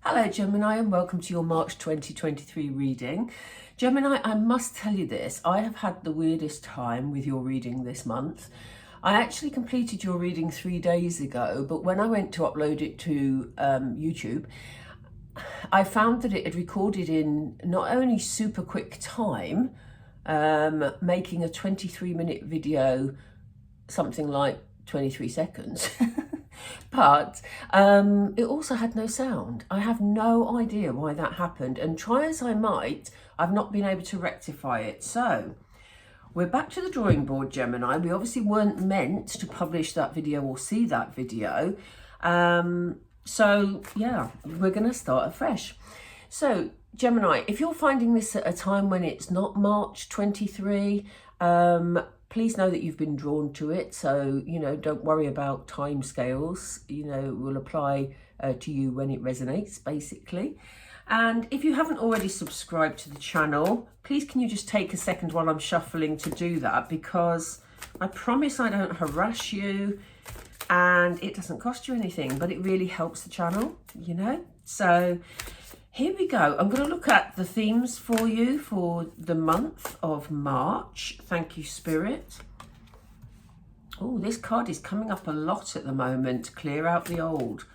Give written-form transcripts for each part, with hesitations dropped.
Hello Gemini, and welcome to your March 2023 reading. Gemini, I must tell you this, I have had the weirdest time with your reading this month. I actually completed your reading 3 days ago, but when I went to upload it to YouTube, I found that it had recorded in not only super quick time, making a 23-minute video something like 23 seconds. But it also had no sound. I have no idea why that happened, and try as I might, I've not been able to rectify it. So we're back to the drawing board, Gemini. We obviously weren't meant to publish that video or see that video. So yeah, we're going to start afresh. So Gemini, if you're finding this at a time when it's not March 23, please know that you've been drawn to it. So, don't worry about time scales. Will apply to you when it resonates, basically. And if you haven't already subscribed to the channel, please can you just take a second while I'm shuffling to do that, because I promise I don't harass you and it doesn't cost you anything, but it really helps the channel, So here we go. I'm going to look at the themes for you for the month of March. Thank you, Spirit. Oh, this card is coming up a lot at the moment. Clear out the old.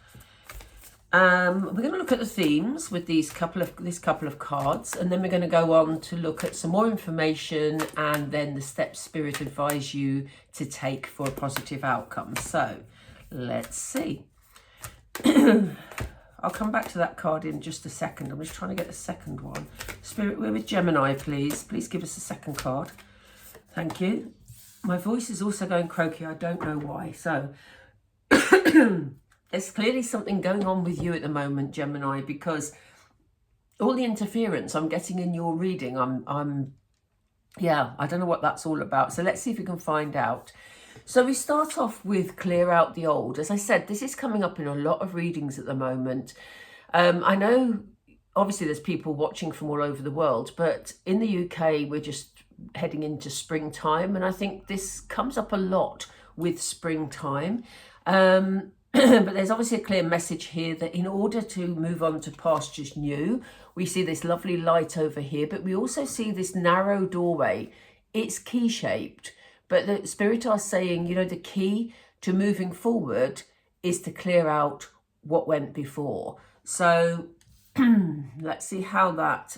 We're going to look at the themes with this couple of cards, and then we're going to go on to look at some more information and then the steps Spirit advise you to take for a positive outcome. So let's see. I'll come back to that card in just a second. I'm just trying to get the second one. Spirit, we're with Gemini, please. Please give us a second card. Thank you. My voice is also going croaky. I don't know why. So there's clearly something going on with you at the moment, Gemini, because all the interference I'm getting in your reading, I don't know what that's all about. So let's see if we can find out. So we start off with clear out the old. As I said, this is coming up in a lot of readings at the moment. I know, obviously, there's people watching from all over the world, but in the UK, we're just heading into springtime. And I think this comes up a lot with springtime. But there's obviously a clear message here that in order to move on to pastures new, we see this lovely light over here, but we also see this narrow doorway. It's key-shaped. But the Spirit are saying, the key to moving forward is to clear out what went before. So let's see how that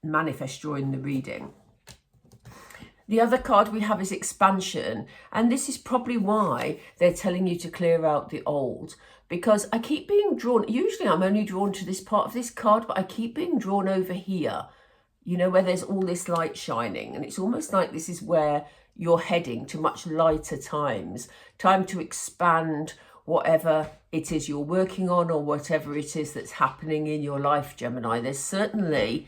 manifests during the reading. The other card we have is expansion. And this is probably why they're telling you to clear out the old. Because I keep being drawn, usually I'm only drawn to this part of this card, but I keep being drawn over here, where there's all this light shining. And it's almost like this is where you're heading to much lighter times, time to expand whatever it is you're working on or whatever it is that's happening in your life, Gemini. There's certainly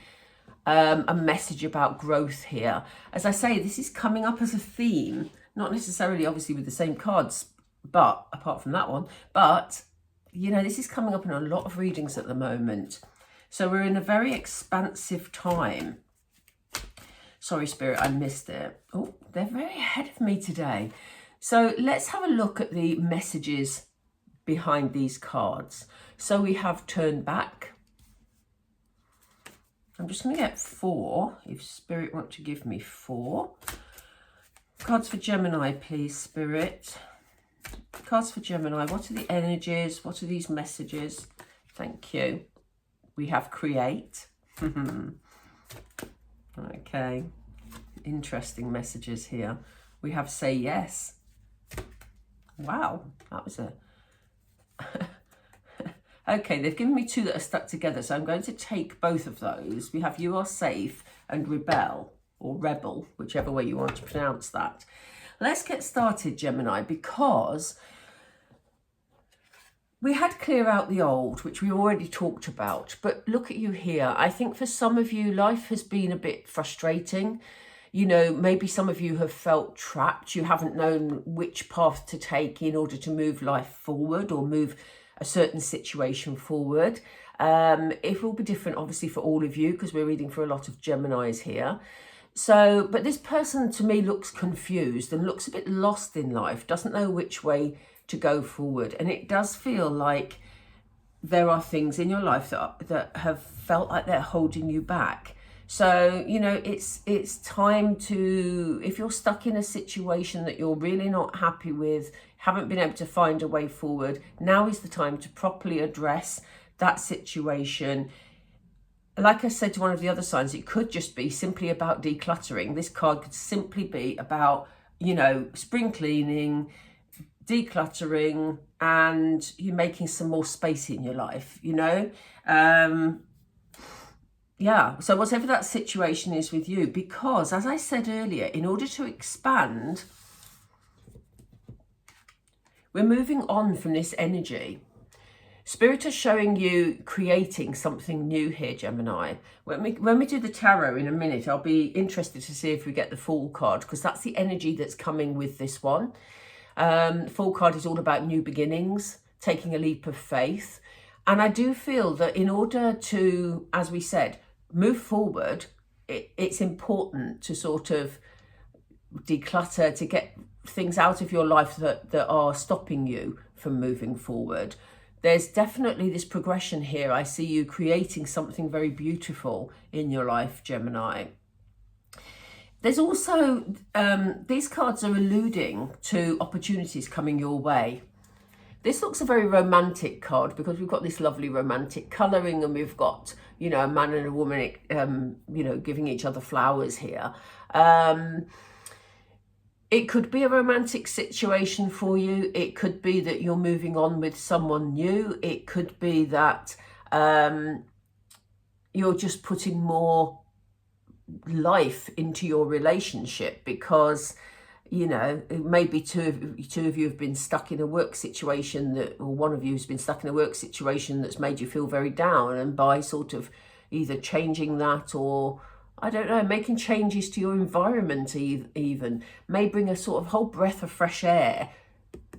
a message about growth here. As I say, this is coming up as a theme, not necessarily obviously with the same cards, but apart from that one, but this is coming up in a lot of readings at the moment. So we're in a very expansive time. Sorry, Spirit, I missed it. Oh, they're very ahead of me today. So let's have a look at the messages behind these cards. So we have turn back. I'm just going to get 4, if Spirit want to give me 4. Cards for Gemini, please, Spirit. Cards for Gemini. What are the energies? What are these messages? Thank you. We have create. Okay, interesting messages here. We have say yes. Wow, that was a... Okay, they've given me 2 that are stuck together, so I'm going to take both of those. We have you are safe and rebel, or rebel, whichever way you want to pronounce that. Let's get started, Gemini, because we had clear out the old, which we already talked about, but look at you here. I think for some of you, life has been a bit frustrating. Maybe some of you have felt trapped. You haven't known which path to take in order to move life forward or move a certain situation forward. It will be different, obviously, for all of you, because we're reading for a lot of Geminis here. So, but this person to me looks confused and looks a bit lost in life, doesn't know which way to go forward. And it does feel like there are things in your life that have felt like they're holding you back. So, you know, it's time to, if you're stuck in a situation that you're really not happy with, haven't been able to find a way forward, now is the time to properly address that situation. Like I said to one of the other signs, it could just be simply about decluttering. This card could simply be about, you know, spring cleaning, decluttering, and you making some more space in your life, you know. Yeah, so whatever that situation is with you, because as I said earlier, in order to expand, we're moving on from this energy. Spirit is showing you creating something new here, Gemini. When we do the tarot in a minute, I'll be interested to see if we get the Fool card, because that's the energy that's coming with this one. Fool card is all about new beginnings, taking a leap of faith. And I do feel that in order to, as we said, move forward, it's important to sort of declutter, to get things out of your life that are stopping you from moving forward. There's definitely this progression here. I see you creating something very beautiful in your life, Gemini. There's also, these cards are alluding to opportunities coming your way. This looks a very romantic card because we've got this lovely romantic colouring, and we've got, you know, a man and a woman, you know, giving each other flowers here. It could be a romantic situation for you. It could be that you're moving on with someone new. It could be that you're just putting more life into your relationship because, you know, maybe two of you have been stuck in a work situation or one of you has been stuck in a work situation that's made you feel very down, and by sort of either changing that or, I don't know, making changes to your environment even may bring a sort of whole breath of fresh air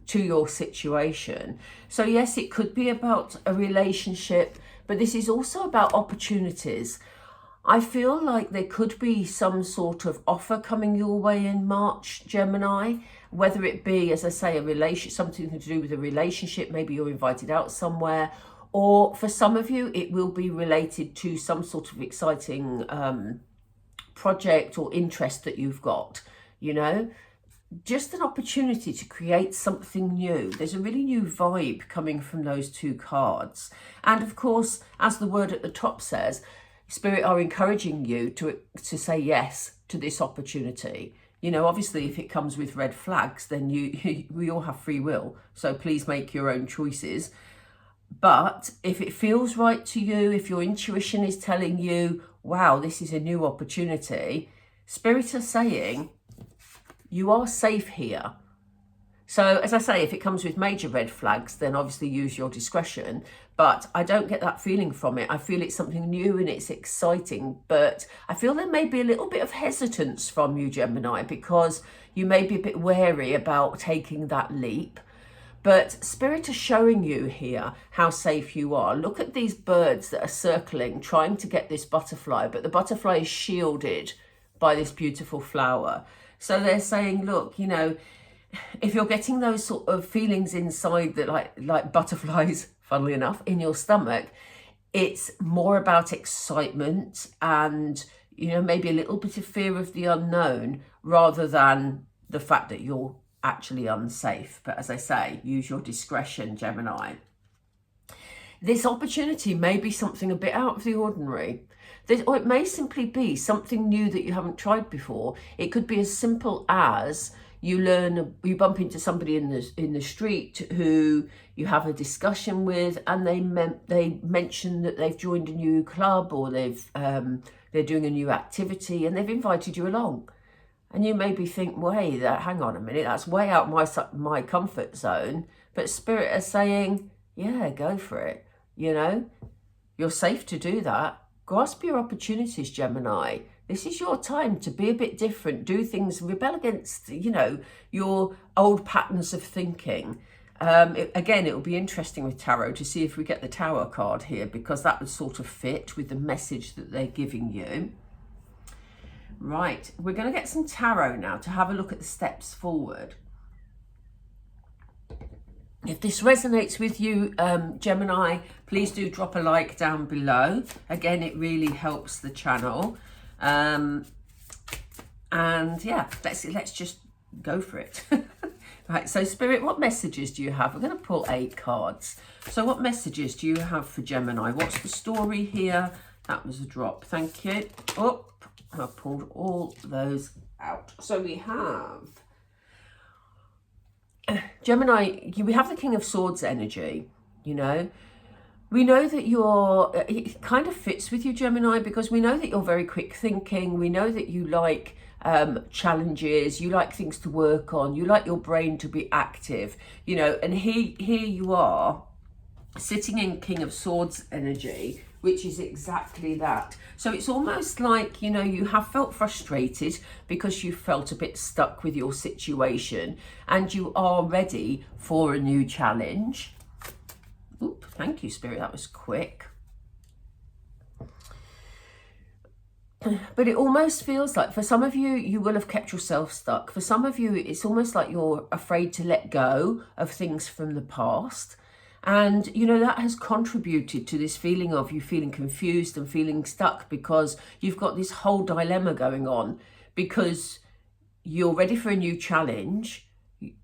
to your situation. So yes, it could be about a relationship, but this is also about opportunities. I feel like there could be some sort of offer coming your way in March, Gemini, whether it be, as I say, a relationship, something to do with a relationship, maybe you're invited out somewhere, or for some of you, it will be related to some sort of exciting project or interest that you've got, you know, just an opportunity to create something new. There's a really new vibe coming from those two cards. And of course, as the word at the top says, Spirit are encouraging you to say yes to this opportunity. You know, obviously, if it comes with red flags, then we all have free will. So please make your own choices. But if it feels right to you, if your intuition is telling you, wow, this is a new opportunity, Spirit are saying you are safe here. So as I say, if it comes with major red flags, then obviously use your discretion. But I don't get that feeling from it. I feel it's something new and it's exciting. But I feel there may be a little bit of hesitance from you, Gemini, because you may be a bit wary about taking that leap. But Spirit is showing you here how safe you are. Look at these birds that are circling, trying to get this butterfly, but the butterfly is shielded by this beautiful flower. So they're saying, look, you know, if you're getting those sort of feelings inside that like butterflies, funnily enough, in your stomach, it's more about excitement and, you know, maybe a little bit of fear of the unknown rather than the fact that you're actually unsafe. But as I say, use your discretion, Gemini. This opportunity may be something a bit out of the ordinary. Or it may simply be something new that you haven't tried before. It could be as simple as you bump into somebody in the street who you have a discussion with, and they mention that they've joined a new club or they're doing a new activity and they've invited you along. And you maybe think, hang on a minute, that's way out my comfort zone. But Spirit is saying, yeah, go for it. You know, you're safe to do that. Grasp your opportunities, Gemini. This is your time to be a bit different, do things, rebel against, you know, your old patterns of thinking. Again, it will be interesting with tarot to see if we get the Tower card here, because that would sort of fit with the message that they're giving you. Right, we're going to get some tarot now to have a look at the steps forward. If this resonates with you, Gemini, please do drop a like down below. Again, it really helps the channel. And yeah, let's just go for it. Right, so Spirit, what messages do you have? We're going to pull 8 cards. So what messages do you have for Gemini? What's the story here? That was a drop. Thank you. Oh, I pulled all those out. So we have Gemini, we have the King of Swords energy, you know. We know that it kind of fits with you, Gemini, because we know that you're very quick thinking. We know that you like challenges, you like things to work on, you like your brain to be active, you know, and here you are sitting in King of Swords energy, which is exactly that. So it's almost like, you know, you have felt frustrated because you felt a bit stuck with your situation and you are ready for a new challenge. Oop, thank you, Spirit, that was quick. But it almost feels like for some of you, you will have kept yourself stuck. For some of you, it's almost like you're afraid to let go of things from the past. And, you know, that has contributed to this feeling of you feeling confused and feeling stuck because you've got this whole dilemma going on because you're ready for a new challenge.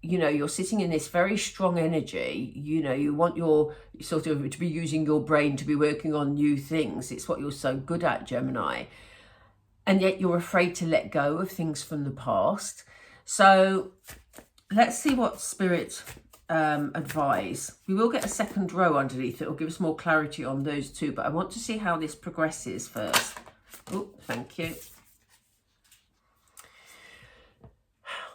You know, you're sitting in this very strong energy. You know, you want your sort of to be using your brain to be working on new things. It's what you're so good at, Gemini. And yet you're afraid to let go of things from the past. So let's see what Spirit advise. We will get a second row underneath. It will give us more clarity on those two, but I want to see how this progresses first. Oh, thank you.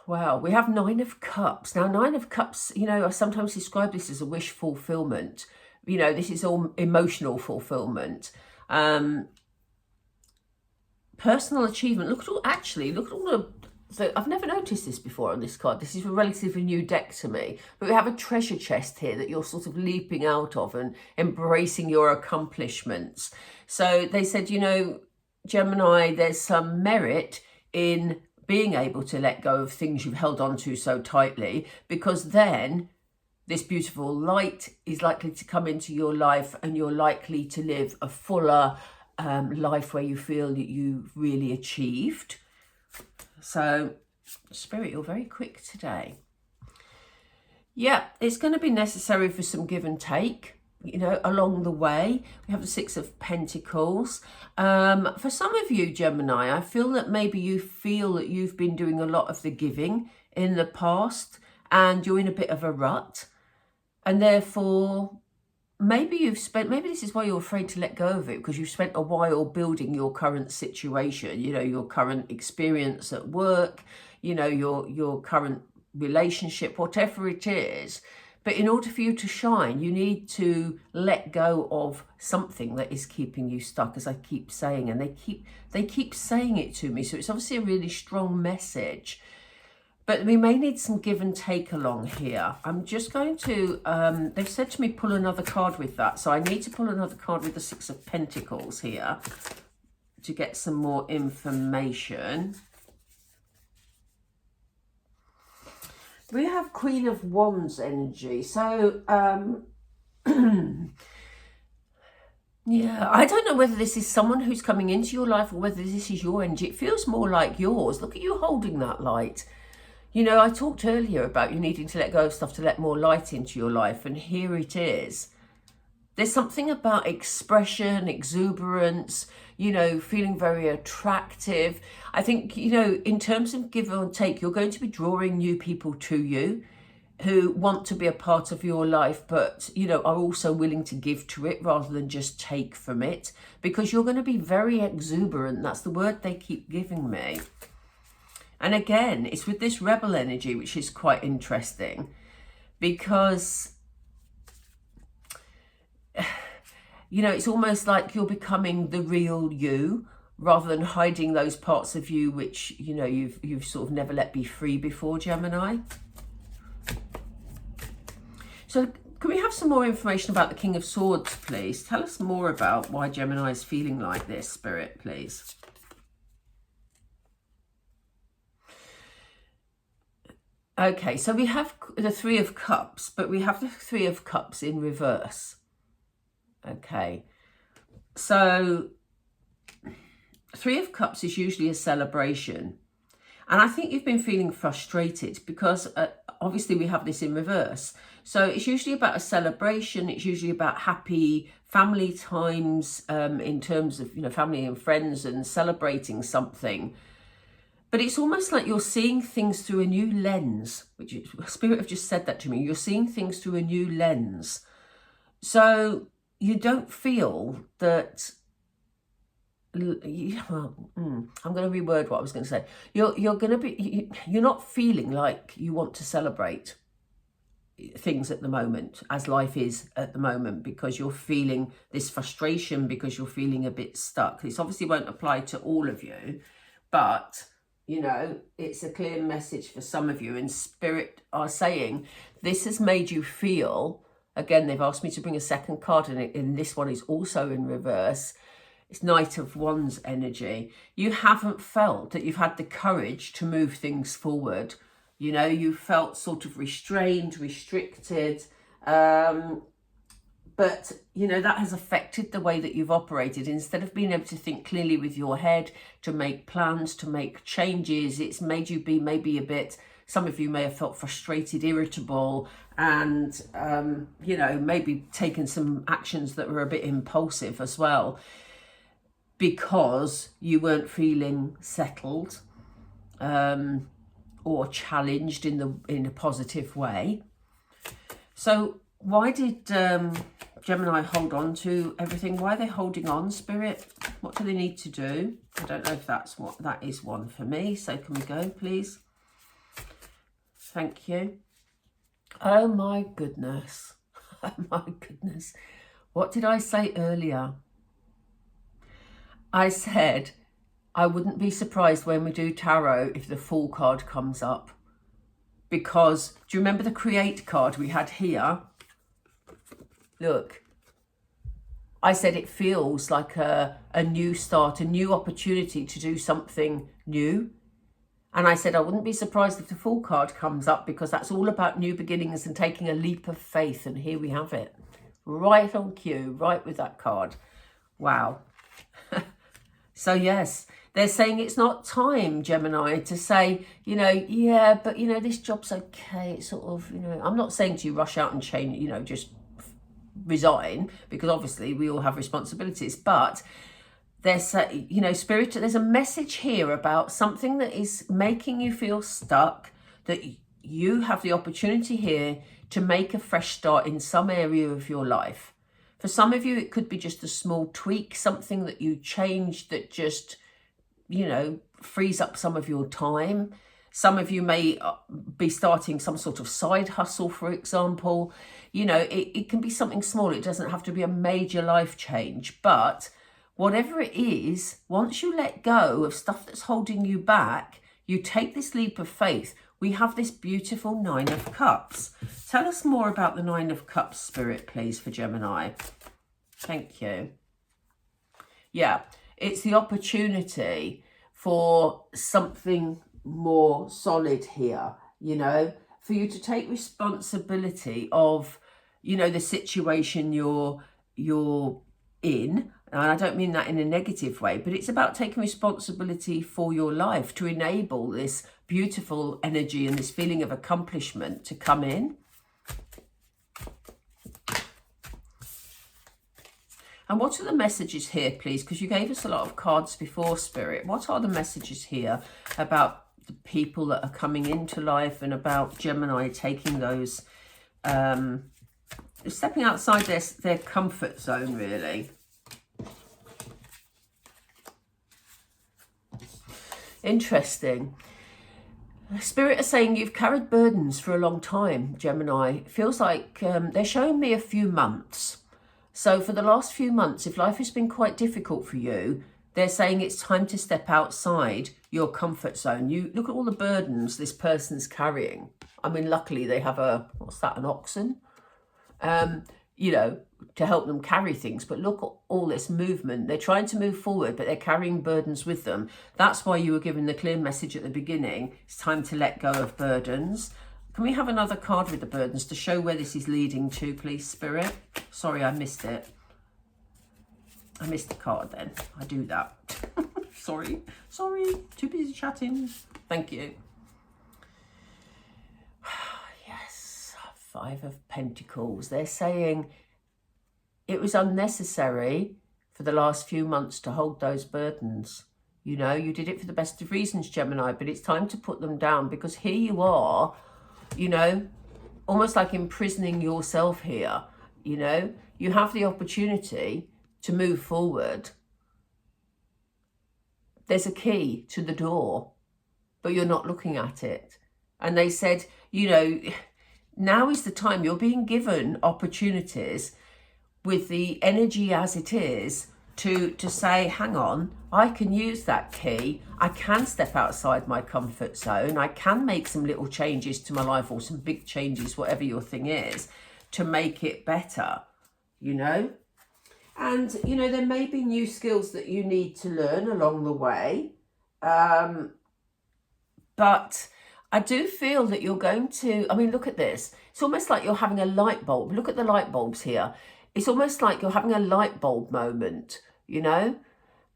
Wow, we have 9 of Cups. Now, 9 of Cups, you know, I sometimes describe this as a wish fulfillment. You know, this is all emotional fulfillment. Personal achievement. Look at all the so I've never noticed this before on this card. This is a relatively new deck to me. But we have a treasure chest here that you're sort of leaping out of and embracing your accomplishments. So they said, you know, Gemini, there's some merit in being able to let go of things you've held on to so tightly, because then this beautiful light is likely to come into your life and you're likely to live a fuller life where you feel that you've really achieved. So, Spirit, you're very quick today. Yeah, it's going to be necessary for some give and take, you know, along the way. We have the 6 of Pentacles. For some of you, Gemini, I feel that maybe you feel that you've been doing a lot of the giving in the past and you're in a bit of a rut. And therefore, maybe this is why you're afraid to let go of it, because you've spent a while building your current situation, you know, your current experience at work, you know, your current relationship, whatever it is. But in order for you to shine, you need to let go of something that is keeping you stuck, as I keep saying, and they keep saying it to me. So it's obviously a really strong message. But we may need some give and take along here. I'm just going to, they've said to me, pull another card with that. So I need to pull another card with the 6 of Pentacles here to get some more information. We have Queen of Wands energy. So, yeah, I don't know whether this is someone who's coming into your life or whether this is your energy. It feels more like yours. Look at you holding that light. You know, I talked earlier about you needing to let go of stuff to let more light into your life, and here it is. There's something about expression, exuberance, you know, feeling very attractive. I think, you know, in terms of give and take, you're going to be drawing new people to you who want to be a part of your life, but, you know, are also willing to give to it rather than just take from it, because you're going to be very exuberant. That's the word they keep giving me. And again, it's with this rebel energy, which is quite interesting, because, you know, it's almost like you're becoming the real you rather than hiding those parts of you which, you know, you've sort of never let be free before, Gemini. So can we have some more information about the King of Swords, please? Tell us more about why Gemini is feeling like this, Spirit, please. Okay, so we have the 3 of Cups, but we have the 3 of Cups in reverse. Okay. So Three of Cups is usually a celebration. And I think you've been feeling frustrated because obviously we have this in reverse. So it's usually about a celebration. It's usually about happy family times in terms of, family and friends and celebrating something. But it's almost like you're seeing things through a new lens, which Spirit have just said that to me. You're seeing things through a new lens. So you don't feel that... I'm going to reword what I was going to say. You're not feeling like you want to celebrate things at the moment, as life is at the moment, because you're feeling this frustration, because you're feeling a bit stuck. This obviously won't apply to all of you, but it's a clear message for some of you, and Spirit are saying this has made you feel, again, they've asked me to bring a second card, and this one is also in reverse. It's Knight of Wands energy. You haven't felt that you've had the courage to move things forward. You felt sort of restrained, restricted. But, that has affected the way that you've operated. Instead of being able to think clearly with your head, to make plans, to make changes, it's made you be maybe a bit... Some of you may have felt frustrated, irritable, and, maybe taken some actions that were a bit impulsive as well, because you weren't feeling settled or challenged in a positive way. So why did Gemini hold on to everything? Why are they holding on, Spirit? What do they need to do? I don't know if that is one for me. So can we go, please? Thank you. Oh my goodness. Oh my goodness. What did I say earlier? I said I wouldn't be surprised when we do tarot if the Fool card comes up. Because, do you remember the Create card we had here? Look. I said it feels like a new start, a new opportunity to do something new. And I said I wouldn't be surprised if the Fool card comes up, because that's all about new beginnings and taking a leap of faith. And here we have it. Right on cue, right with that card. Wow. So yes, they're saying it's not time, Gemini, to say, yeah, but, this job's okay. It's sort of, I'm not saying to you rush out and change, just resign, because obviously we all have responsibilities. But there's, Spirit, there's a message here about something that is making you feel stuck, that you have the opportunity here to make a fresh start in some area of your life. For some of you, it could be just a small tweak, something that you change that just, frees up some of your time. Some of you may be starting some sort of side hustle, for example. It can be something small. It doesn't have to be a major life change. But whatever it is, once you let go of stuff that's holding you back, you take this leap of faith. We have this beautiful Nine of Cups. Tell us more about the Nine of Cups, Spirit, please, for Gemini. Thank you. Yeah, it's the opportunity for something more solid here, for you to take responsibility of, the situation you're in. And I don't mean that in a negative way, but it's about taking responsibility for your life to enable this beautiful energy and this feeling of accomplishment to come in. And what are the messages here, please? Because you gave us a lot of cards before, Spirit. What are the messages here about the people that are coming into life and about Gemini taking those, stepping outside their comfort zone, really? Interesting. Spirit are saying you've carried burdens for a long time, Gemini. It feels like they're showing me a few months. So for the last few months, if life has been quite difficult for you, they're saying it's time to step outside your comfort zone. You look at all the burdens this person's carrying. I mean, luckily they have an oxen, to help them carry things. But look at all this movement. They're trying to move forward, but they're carrying burdens with them. That's why you were given the clear message at the beginning. It's time to let go of burdens. Can we have another card with the burdens to show where this is leading to, please, Spirit? Sorry, I missed it. I missed the card then. I do that. Sorry, too busy chatting. Thank you. Yes, 5 of Pentacles. They're saying it was unnecessary for the last few months to hold those burdens. You know, you did it for the best of reasons, Gemini, but it's time to put them down, because here you are, you know, almost like imprisoning yourself here. You know, you have the opportunity to move forward. There's a key to the door, but you're not looking at it. And they said, you know, now is the time. You're being given opportunities with the energy as it is to say, hang on, I can use that key. I can step outside my comfort zone. I can make some little changes to my life, or some big changes, whatever your thing is, to make it better, you know? And, you know, there may be new skills that you need to learn along the way. But I do feel that you're going to, I mean, look at this. It's almost like you're having a light bulb. Look at the light bulbs here. It's almost like you're having a light bulb moment, you know?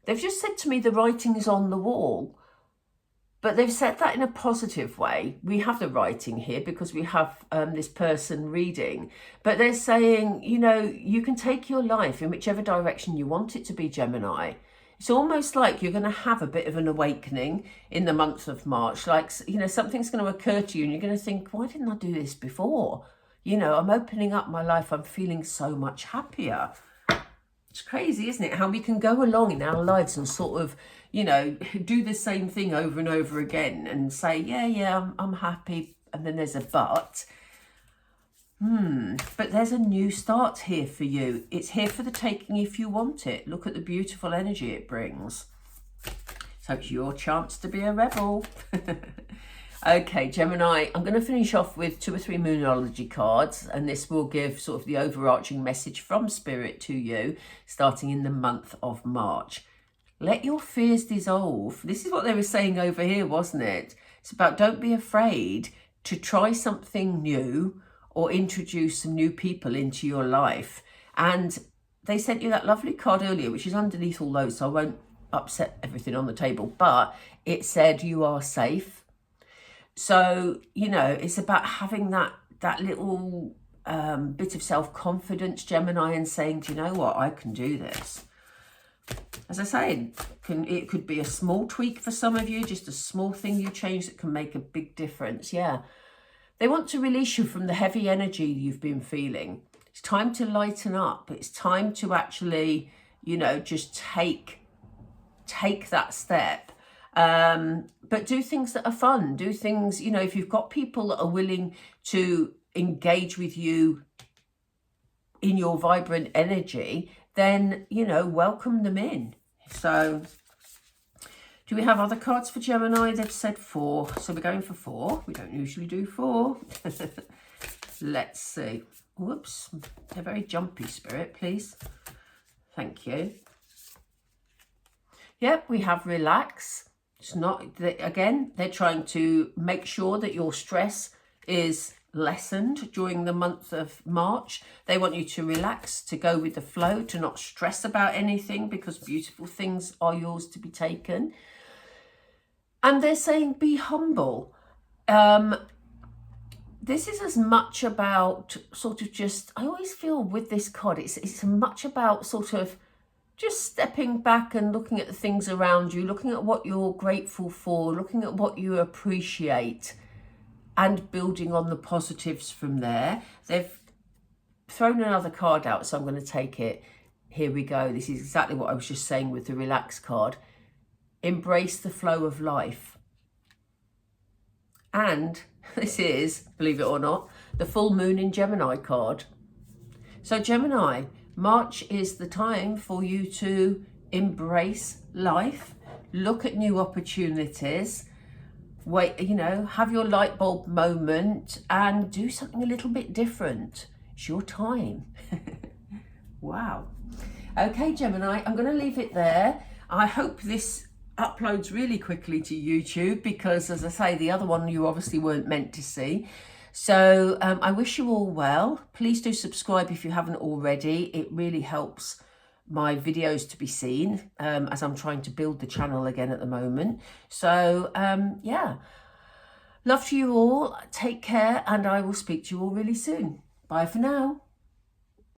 They've just said to me the writing is on the wall, but they've said that in a positive way. We have the writing here because we have this person reading, but they're saying, you know, you can take your life in whichever direction you want it to be, Gemini. It's almost like you're going to have a bit of an awakening in the month of March. Like, you know, something's going to occur to you and you're going to think, why didn't I do this before? You know, I'm opening up my life. I'm feeling so much happier. It's crazy, isn't it? How we can go along in our lives and sort of, you know, do the same thing over and over again and say, yeah, I'm happy. And then there's a but. But there's a new start here for you. It's here for the taking if you want it. Look at the beautiful energy it brings. So it's your chance to be a rebel. Okay, Gemini, I'm going to finish off with 2 or 3 Moonology cards, and this will give sort of the overarching message from Spirit to you, starting in the month of March. Let your fears dissolve. This is what they were saying over here, wasn't it? It's about don't be afraid to try something new or introduce some new people into your life. And they sent you that lovely card earlier, which is underneath all those, so I won't upset everything on the table, but it said you are safe. So, you know, it's about having that little bit of self-confidence, Gemini, and saying, do you know what, I can do this. As I say, it could be a small tweak for some of you, just a small thing you change that can make a big difference. Yeah. They want to release you from the heavy energy you've been feeling. It's time to lighten up. It's time to actually, you know, just take that step. But do things that are fun. Do things, you know, if you've got people that are willing to engage with you in your vibrant energy, then, you know, welcome them in. So do we have other cards for Gemini? They've said 4. So we're going for 4. We don't usually do 4. Let's see. Whoops. They're very jumpy, Spirit, please. Thank you. Yep, we have relax. It's not, again, they're trying to make sure that your stress is lessened during the month of March. They want you to relax, to go with the flow, to not stress about anything, because beautiful things are yours to be taken. And they're saying be humble. This is as much about sort of just, I always feel with this card, it's much about sort of just stepping back and looking at the things around you, looking at what you're grateful for, looking at what you appreciate, and building on the positives from there. They've thrown another card out, so I'm going to take it. Here we go. This is exactly what I was just saying with the relax card. Embrace the flow of life. And this is, believe it or not, the full moon in Gemini card. So Gemini, March is the time for you to embrace life, look at new opportunities, wait, you know, have your light bulb moment and do something a little bit different. It's your time. Wow. Okay, Gemini, I'm going to leave it there. I hope this uploads really quickly to YouTube because, as I say, the other one you obviously weren't meant to see. So I wish you all well. Please do subscribe if you haven't already. It really helps my videos to be seen, as I'm trying to build the channel again at the moment. So yeah, love to you all, take care, and I will speak to you all really soon. Bye for now.